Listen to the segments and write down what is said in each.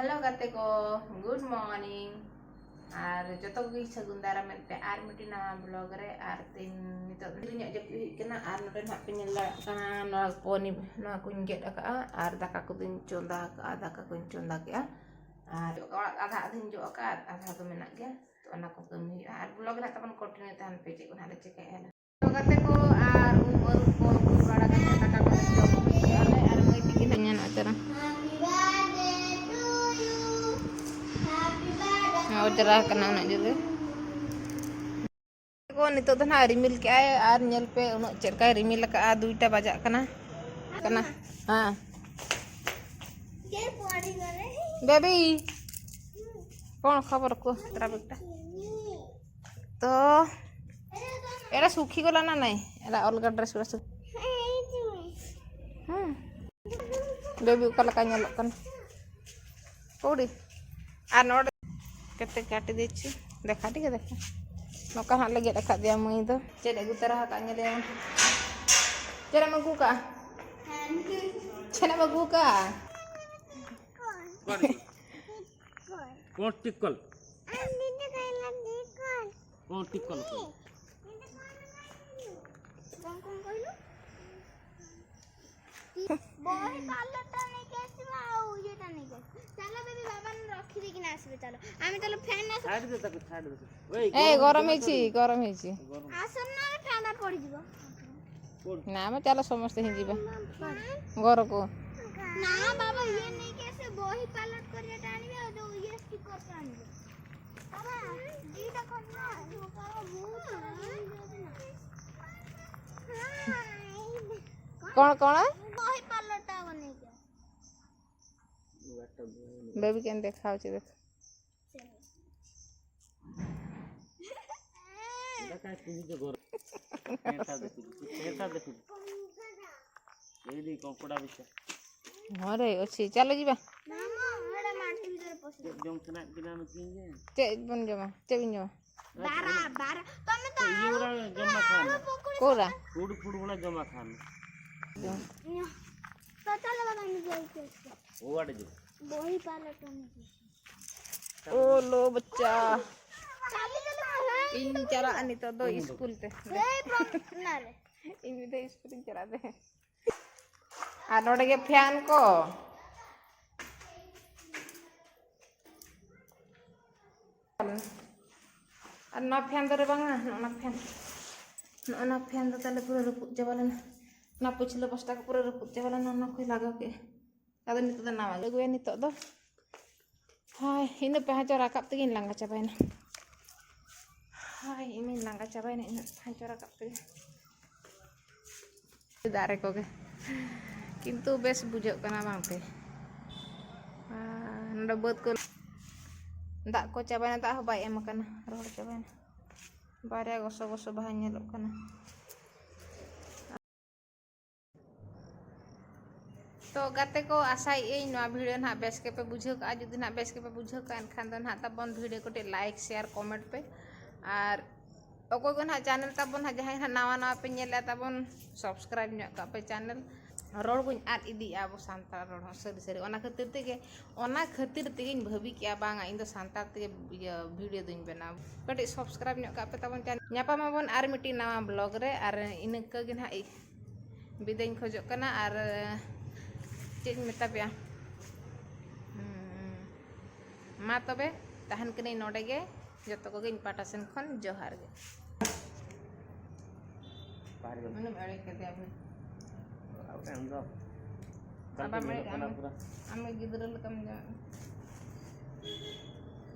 hello गाते को good morning और जो गी सगुन दारा मेनते आर मिटी नवा ब्लॉग रे आर तीन नितो दिरिnya जपि केना आर नोडे ना पे नेला kana no poni no kuñ get aka ar daka ko din chonda ka daka kuñ chonda ke ar orak adha din jo aka adha to menak ge to ona ko kami ar blog na tapan continue tahan pe cek na cek ela to kate ko ar umur ko rada ka daka ko jom ale ar mai tikin nyan acara cerah kena nak juga ko nito to na rimil ke ay ar nyel pe uno cer kay rimil ka a duita bajak kana ha baby कौन खबर को तेरा बेटा तो era सुखी गला ना नहीं एरा अलग ड्रेस गुला सु बेबी उका लका nyalok kan कोडी आ नोड केते काटी देछि देखा ठीक है देखा नोका हां लगे रखा दिया मई तो चेड अगु तरह का नेले चेरा मगु का चेरा मगु का कौन टिकल कौन टिकल बही पार्लरटा नहीं कैसे आउ येटा नहीं कैसे चलो बेबी बाबा ने रखी दे कि ना आसबे चलो आमी चलो फैन ना छाड़ दे तक छाड़ दे ओए ए गरम हेछि आसन ना फैन पड़ी जीवो ना मैं चलो समस्त ही जीवा घर को ना बाबा ये नहीं कैसे बही पार्लर करिया टाणीबे जो ये स्टिकर टाणीबे बाबा जीटा करना कौन कौन बही पार्लरटा बने के बेबी केन देखाउ छी देख देखा तुझी जो घर ऐसा देखो ये कंकड़ा बिछा हरे अछि चलो जीवा मामा एडा माटी भीतर पसी जम सना बिना में किन जे चे बन जमा चे बिन जमा बारा तमे तो ये वाला जमा खान कोरा फूड वाला जमा खान तो चलो बाबा मैं जाई के वो वाले जो बही पार्लर टाणी ओ लो बच्चा चलो इन चरा अनि तो दो स्कूल ते ए ना रे इन दे स्कूल चरा दे आ नोडे के फैन को আর না ফ্যান ধরে বাংলা না ফ্যান তো তাহলে পুরো রুপুত যাবালে না পুছলে বস্তা পুরো রুপুত যাবালে না কই লাগাও के আদে নিতে তো না লাগে গুয়া নিতে তো হাই ইনে পাঁচা রাকাপ তেগিন লাঙ্গা চাবাইনা হাই ইমিন লাঙ্গা চাবাইনা ইনে পাঁচা রাকাপ তেগিন দারে কোগে কিন্তু বেশ বুঝাও কানা বাংতে नडे बद को दाग को चाबाना दाग बाय एम काना रोड चाबाना बारे गोसो गोसो बाहा नेलोग काना तो गाते को आशा ए नवा वीडियो ना बेस के पे बुझो का जुदी ना बेस के पे बुझो का एनखान दो ना तबन वीडियो को लाइक शेयर कमेंट पे और अको को ना चैनल तबन ना जहां ना नवा नवा पे नेला तबन सब्सक्राइब न्यो का पे चैनल रोड को आद इदी आबो सांतार रोड सरी सरी ओना खातिर तेगे भाभी के बांगा इन दो सांतार तेगे वीडियो दिन बना कटे सब्सक्राइब न्यो का पे तबन चैनल न्यापा माबन आर मिटी नवा ब्लॉग रे आर इनका गे ना बिदाई खोजो कना आर चेज मेता पे मा तबे तहन कने नोडे गे जतो को गिन पाटा सेन खन जोहार गे मने अड़े के दे अभी आमे गिदरा लकम जा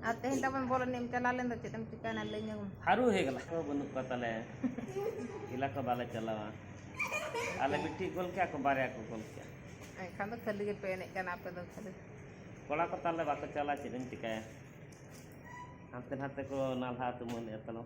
आते हैं तबन बोल नेम चला लेन त चेतम चिकाना ले न्यू हारू हे गला को बनु पतले इला का बाले चलावा आले बिट्टी गोल क्या को बारे को गोल क्या आई खान तो खाली के पेने कना पे तो खाली कोला को ताले बाको चला चिकन चिकाया हाथे हाथे को नाल हाथ मुन एतलो